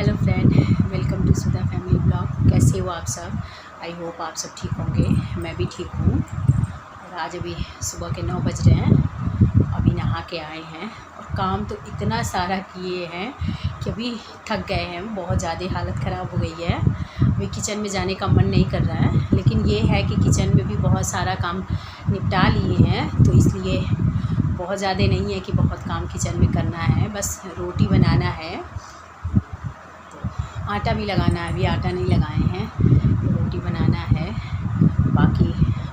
Hello friend, welcome to Sudha family blog. कैसे हो आप सब? आई होप आप सब ठीक होंगे। मैं भी ठीक हूँ। और आज अभी सुबह के 9 बज रहे हैं। अभी नहा के आए हैं और काम तो इतना सारा किए हैं कि अभी थक गए हैं। बहुत ज़्यादा हालत ख़राब हो गई है। अभी किचन में जाने का मन नहीं कर रहा है, लेकिन ये है कि किचन में भी बहुत सारा काम निपटा लिए हैं, तो इसलिए बहुत ज़्यादा नहीं है कि बहुत काम किचन में करना है। बस रोटी बनाना है, आटा भी लगाना है। अभी आटा नहीं लगाए हैं, रोटी बनाना है। बाकी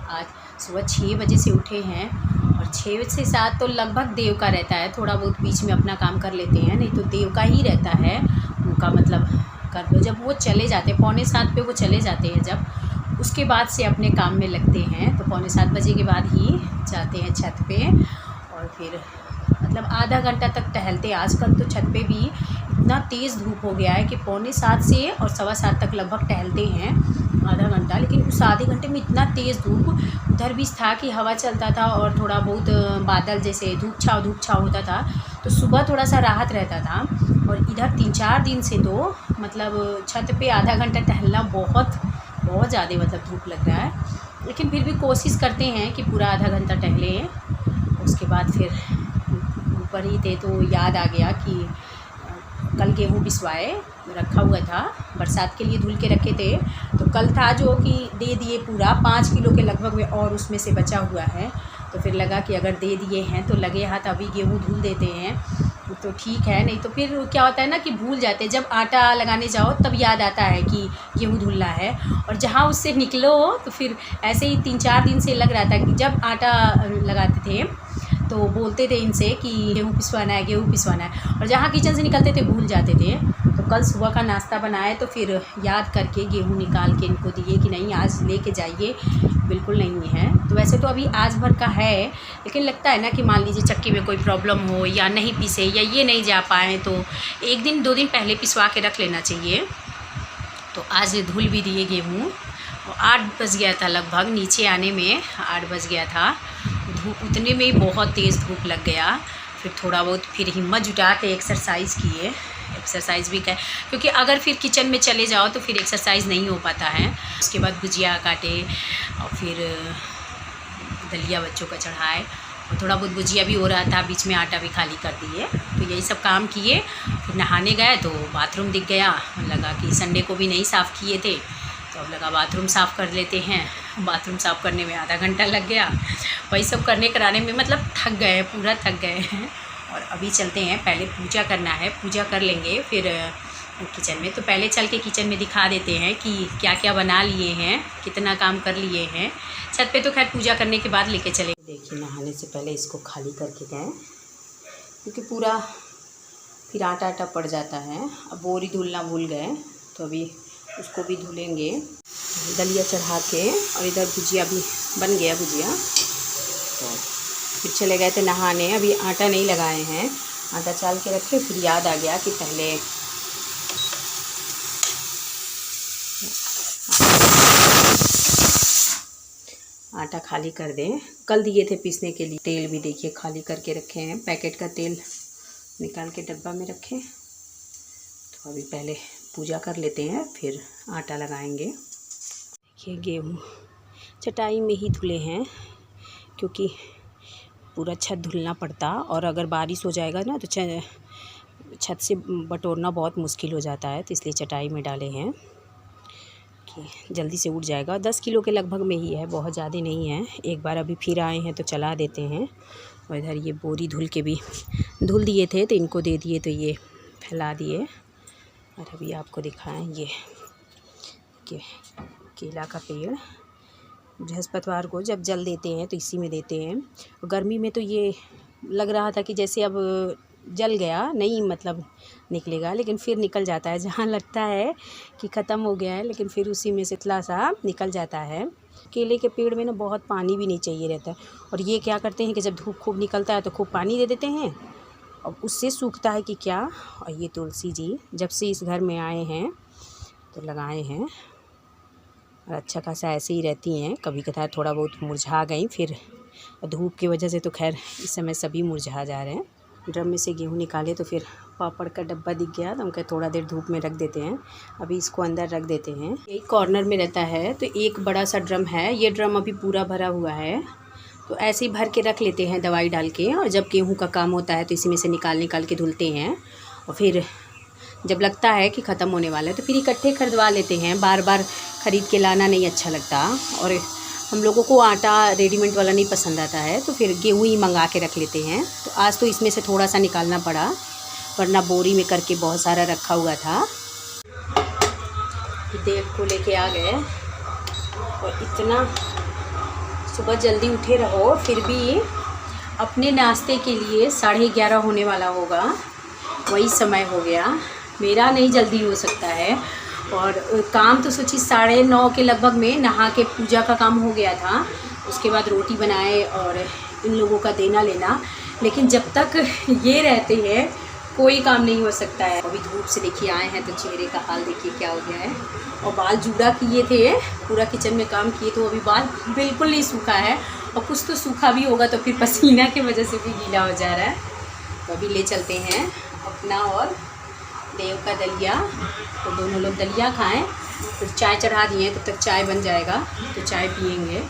आज सुबह 6 बजे से उठे हैं और 6 से 7 तो लगभग देव का रहता है। थोड़ा बहुत बीच में अपना काम कर लेते हैं, नहीं तो देव का ही रहता है। उनका मतलब कर दो, जब वो चले जाते हैं 6:45 पे वो चले जाते हैं, जब उसके बाद से अपने काम में लगते हैं। तो 6:45 बजे के बाद ही जाते हैं छत पे और फिर मतलब आधा घंटा तक टहलते हैं। आजकल तो छत पे भी इतना तेज़ धूप हो गया है कि 6:45 से और 7:15 तक लगभग टहलते हैं आधा घंटा। लेकिन उस आधे घंटे में इतना तेज़ धूप, उधर भी था कि हवा चलता था और थोड़ा बहुत बादल जैसे धूप छाव होता था, तो सुबह थोड़ा सा राहत रहता था। और इधर 3-4 दिन से तो मतलब छत पे आधा घंटा टहलना बहुत ज़्यादा मतलब धूप लग रहा है। लेकिन फिर भी कोशिश करते हैं कि पूरा आधा घंटा टहलें। उसके बाद फिर ऊपर ही थे तो याद आ गया कि कल गेहूँ पिसवाए रखा हुआ था, बरसात के लिए धुल के रखे थे। तो कल था जो कि दे दिए पूरा 5 किलो के लगभग में, और उसमें से बचा हुआ है। तो फिर लगा कि अगर दे दिए हैं तो लगे हाथ अभी गेहूँ धुल देते हैं तो ठीक है। नहीं तो फिर क्या होता है ना कि भूल जाते हैं। जब आटा लगाने जाओ तब याद आता है कि गेहूँ धुलना है, और जहाँ उससे निकलो तो फिर ऐसे ही 3-4 दिन से लग रहा था कि जब आटा लगाते थे तो बोलते थे इनसे कि गेहूँ पिसवाना है, और जहाँ किचन से निकलते थे भूल जाते थे। तो कल सुबह का नाश्ता बनाए तो फिर याद करके गेहूँ निकाल के इनको दिए कि नहीं आज लेके जाइए, बिल्कुल नहीं है। तो वैसे तो अभी आज भर का है, लेकिन लगता है ना कि मान लीजिए चक्की में कोई प्रॉब्लम हो या नहीं पिसे या ये नहीं जा पाएँ तो 1 दिन 2 दिन पहले पिसवा के रख लेना चाहिए। तो आज धुल भी दिए गेहूँ और 8 बज गया था लगभग, नीचे आने में 8 बज गया था। धूप उतने में ही बहुत तेज़ धूप लग गया। फिर थोड़ा बहुत फिर हिम्मत जुटा के एक्सरसाइज़ किए। एक्सरसाइज़ भी क्योंकि अगर फिर किचन में चले जाओ तो फिर एक्सरसाइज़ नहीं हो पाता है। उसके बाद भुजिया काटे और फिर दलिया बच्चों का चढ़ाए, और थोड़ा बहुत भुजिया भी हो रहा था, बीच में आटा भी खाली कर दिए। तो यही सब काम किए। फिर नहाने गए तो बाथरूम दिख गया, लगा कि संडे को भी नहीं साफ़ किए थे तो अब लगा बाथरूम साफ़ कर लेते हैं। बाथरूम साफ़ करने में आधा घंटा लग गया। वही सब करने कराने में मतलब थक गए, पूरा थक गए हैं। और अभी चलते हैं, पहले पूजा करना है, पूजा कर लेंगे फिर किचन में। तो पहले चल के किचन में दिखा देते हैं कि क्या क्या बना लिए हैं, कितना काम कर लिए हैं। छत पे तो खैर पूजा करने के बाद लेके चले। देखिए नहाने से पहले इसको खाली करके गए, क्योंकि पूरा फिर आटा पड़ जाता है। अब बोरी धुलना भूल गए, तो अभी उसको भी धुलेंगे। दलिया चढ़ा के, और इधर भुजिया भी बन गया भुजिया। तो फिर चले गए थे नहाने। अभी आटा नहीं लगाए हैं, आटा चाल के रखे। फिर याद आ गया कि पहले आटा खाली कर दें। कल दिए थे पीसने के लिए। तेल भी देखिए खाली करके रखे हैं, पैकेट का तेल निकाल के डब्बा में रखे। तो अभी पहले पूजा कर लेते हैं, फिर आटा लगाएंगे। देखिए गेहूँ चटाई में ही धुले हैं, क्योंकि पूरा छत धुलना पड़ता, और अगर बारिश हो जाएगा ना तो छत से बटोरना बहुत मुश्किल हो जाता है। तो इसलिए चटाई में डाले हैं कि जल्दी से उठ जाएगा। 10 किलो के लगभग में ही है, बहुत ज़्यादा नहीं है। एक बार अभी फिर आए हैं तो चला देते हैं। और इधर ये बोरी धुल के भी धुल दिए थे तो इनको दे दिए, तो ये फैला दिए। और अभी आपको दिखाएं ये केला का पेड़, बृहस्पतिवार को जब जल देते हैं तो इसी में देते हैं। गर्मी में तो ये लग रहा था कि जैसे अब जल गया, नहीं मतलब निकलेगा, लेकिन फिर निकल जाता है। जहाँ लगता है कि ख़त्म हो गया है, लेकिन फिर उसी में से थोड़ा सा निकल जाता है। केले के पेड़ में ना बहुत पानी भी नहीं चाहिए रहता है। और ये क्या करते हैं कि जब धूप खूब निकलता है तो खूब पानी दे देते हैं, और उससे सूखता है कि क्या। और ये तुलसी जी जब से इस घर में आए हैं तो लगाए हैं, और अच्छा खासा ऐसे ही रहती हैं। कभी कभार थोड़ा बहुत मुरझा गई, फिर धूप की वजह से तो खैर इस समय सभी मुरझा जा रहे हैं। ड्रम में से गेहूँ निकाले तो फिर पापड़ का डब्बा दिख गया तो हम कहे थोड़ा देर धूप में रख देते हैं। अभी इसको अंदर रख देते हैं। एक कॉर्नर में रहता है तो एक बड़ा सा ड्रम है, ये ड्रम अभी पूरा भरा हुआ है तो ऐसे ही भर के रख लेते हैं दवाई डाल के। और जब गेहूँ का काम होता है तो इसी में से निकाल के धुलते हैं और फिर जब लगता है कि ख़त्म होने वाला है तो फिर इकट्ठे खरीदवा लेते हैं। बार बार ख़रीद के लाना नहीं अच्छा लगता और हम लोगों को आटा रेडीमेड वाला नहीं पसंद आता है तो फिर गेहूँ ही मंगा के रख लेते हैं। तो आज तो इसमें से थोड़ा सा निकालना पड़ा, वरना बोरी में करके बहुत सारा रखा हुआ था। देव को लेके आ गए और इतना सुबह जल्दी उठे रहो फिर भी अपने नाश्ते के लिए 11:30 होने वाला होगा, वही समय हो गया। मेरा नहीं जल्दी हो सकता है और काम तो सोची 9:30 के लगभग में नहा के पूजा का काम हो गया था। उसके बाद रोटी बनाए और इन लोगों का देना लेना, लेकिन जब तक ये रहते हैं कोई काम नहीं हो सकता है। अभी धूप से देखिए आए हैं तो चेहरे का हाल देखिए क्या हो गया है। और बाल जूड़ा किए थे, पूरा किचन में काम किए तो अभी बाल बिल्कुल नहीं सूखा है और कुछ तो सूखा भी होगा तो फिर पसीना की वजह से भी गीला हो जा रहा है। तो अभी ले चलते हैं अपना और देव का दलिया, तो दोनों लोग दलिया खाएं। फिर चाय चढ़ा दिए, तब तक चाय बन जाएगा तो चाय पियेंगे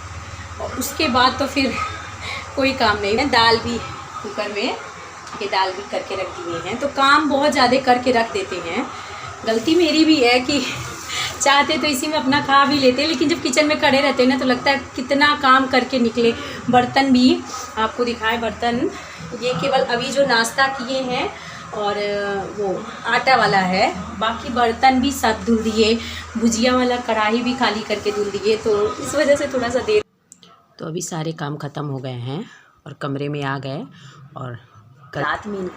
और उसके बाद तो फिर कोई काम नहीं है। दाल भी कुकर में ये दाल भी करके रख दिए हैं, तो काम बहुत ज़्यादा करके रख देते हैं। गलती मेरी भी है कि चाहते तो इसी में अपना खा भी लेते हैं, लेकिन जब किचन में खड़े रहते हैं ना तो लगता है कितना काम करके निकले। बर्तन भी आपको दिखाएं, बर्तन ये केवल अभी जो नाश्ता किए हैं और वो आटा वाला है, बाकी बर्तन भी सब धुल दिए। भुजिया वाला कढ़ाई भी खाली करके धुल दिए, तो इस वजह से थोड़ा सा देर। तो अभी सारे काम ख़त्म हो गए हैं और कमरे में आ गए। और रात में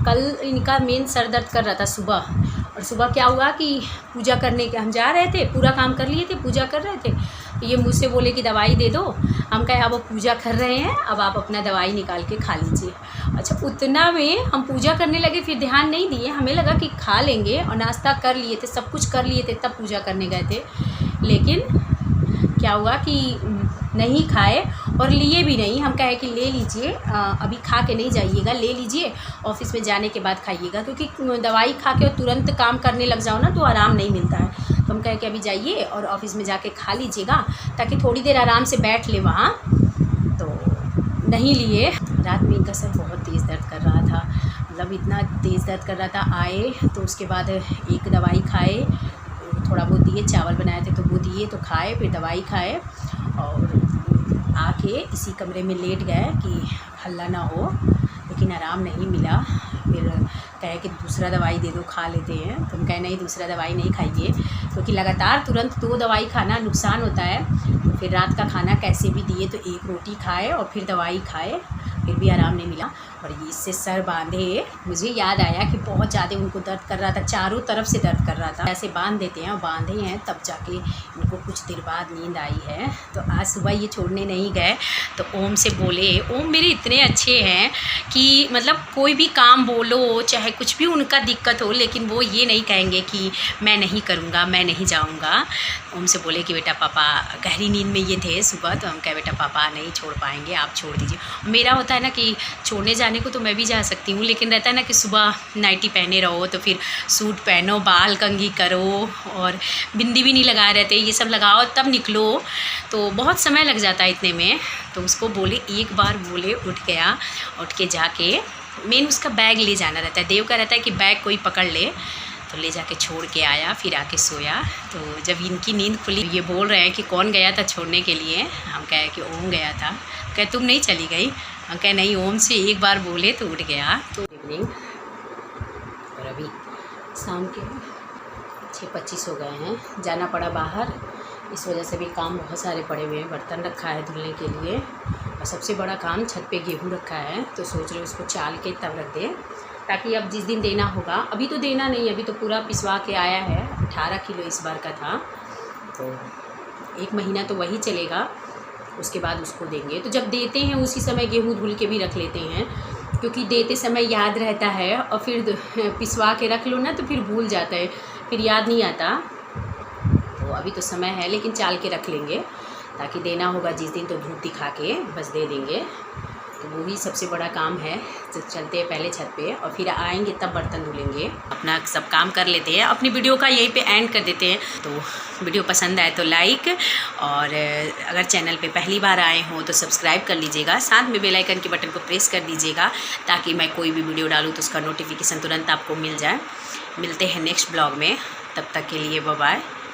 कल इनका मेन सर दर्द कर रहा था सुबह, और सुबह क्या हुआ कि पूजा करने के हम जा रहे थे, पूरा काम कर लिए थे, पूजा कर रहे थे तो ये मुझसे बोले कि दवाई दे दो। हम कहे अब पूजा कर रहे हैं, अब आप अपना दवाई निकाल के खा लीजिए। अच्छा, उतना में हम पूजा करने लगे, फिर ध्यान नहीं दिए, हमें लगा कि खा लेंगे और नाश्ता कर लिए थे, सब कुछ कर लिए थे, तब पूजा करने गए थे। लेकिन क्या हुआ कि नहीं खाए और लिए भी नहीं। हम कहे कि ले लीजिए, अभी खा के नहीं जाइएगा, ले लीजिए, ऑफिस में जाने के बाद खाइएगा, क्योंकि दवाई खा के और तुरंत काम करने लग जाओ ना तो आराम नहीं मिलता है। तो हम कहे कि अभी जाइए और ऑफिस में जाके खा लीजिएगा ताकि थोड़ी देर आराम से बैठ ले वहाँ। तो नहीं लिए। रात में इनका सर बहुत तेज़ दर्द कर रहा था, मतलब इतना तेज़ दर्द कर रहा था। आए तो उसके बाद एक दवाई खाए, थोड़ा बहुत दिए, चावल बनाए थे तो वो दिए तो खाए, फिर दवाई खाए और आके इसी कमरे में लेट गए कि हल्ला ना हो, लेकिन आराम नहीं मिला। फिर कहे कि दूसरा दवाई दे दो, खा लेते हैं। तो हम कहे नहीं, दूसरा दवाई नहीं खाइए, क्योंकि लगातार तुरंत 2 दवाई खाना नुकसान होता है। तो फिर रात का खाना कैसे भी दिए तो 1 रोटी खाए और फिर दवाई खाए, फिर भी आराम नहीं मिला। और ये इससे सर बांधे, मुझे याद आया कि बहुत ज़्यादा उनको दर्द कर रहा था, चारों तरफ से दर्द कर रहा था। ऐसे बांध देते हैं और बांधे हैं तब जाके इनको कुछ देर बाद नींद आई है। तो आज सुबह ये छोड़ने नहीं गए तो ओम से बोले, ओम मेरे इतने अच्छे हैं कि मतलब कोई भी काम बोलो, चाहे कुछ भी उनका दिक्कत हो, लेकिन वो ये नहीं कहेंगे कि मैं नहीं करूँगा, मैं नहीं जाऊँगा। ओम से बोले कि बेटा पापा गहरी नींद में ये थे सुबह, तो हम कहे बेटा पापा नहीं छोड़ पाएंगे, आप छोड़ दीजिए। मेरा होता है ना कि छोड़ने जाने को तो मैं भी जा सकती हूँ, लेकिन रहता है ना कि सुबह नाइटी पहने रहो तो फिर सूट पहनो, बाल कंघी करो और बिंदी भी नहीं लगाए रहते, ये सब लगाओ तब निकलो, तो बहुत समय लग जाता है इतने में। तो उसको बोले, एक बार बोले उठ गया, उठ के जाके मेन उसका बैग ले जाना रहता है। देव का रहता है कि बैग कोई पकड़ ले, तो ले जाके छोड़ के आया, फिर आके सोया। तो जब इनकी नींद खुली, ये बोल रहे हैं कि कौन गया था छोड़ने के लिए। हम कहे कि ओम गया था। कहे तुम नहीं चली गई? हम कहे नहीं, ओम से एक बार बोले तो उठ गया। तो इवनिंग और अभी शाम के 6:25 हो गए हैं, जाना पड़ा बाहर, इस वजह से भी काम बहुत सारे पड़े हुए हैं। बर्तन रखा है धुलने के लिए और सबसे बड़ा काम छत पे गेहूँ रखा है, तो सोच रहे उसको चाल के तब रख दें ताकि अब जिस दिन देना होगा, अभी तो देना नहीं, अभी तो पूरा पिसवा के आया है। 18 किलो इस बार का था, तो 1 महीना तो वही चलेगा, उसके बाद उसको देंगे। तो जब देते हैं उसी समय गेहूँ धुल के भी रख लेते हैं, क्योंकि देते समय याद रहता है और फिर पिसवा के रख लो ना तो फिर भूल जाता है, फिर याद नहीं आता। तो अभी तो समय है, लेकिन चाल के रख लेंगे ताकि देना होगा जिस दिन तो धूप दिखा के बस दे देंगे। तो वही सबसे बड़ा काम है। तो चलते हैं पहले छत पे और फिर आएंगे तब बर्तन धुलेंगे। अपना सब काम कर लेते हैं, अपनी वीडियो का यहीं पे एंड कर देते हैं। तो वीडियो पसंद आए तो लाइक, और अगर चैनल पे पहली बार आए हों तो सब्सक्राइब कर लीजिएगा, साथ में बेल आइकन के बटन को प्रेस कर दीजिएगा ताकि मैं कोई भी वीडियो डालूँ तो उसका नोटिफिकेशन तुरंत आपको मिल जाए। मिलते हैं नेक्स्ट ब्लॉग में, तब तक के लिए बाय बाय।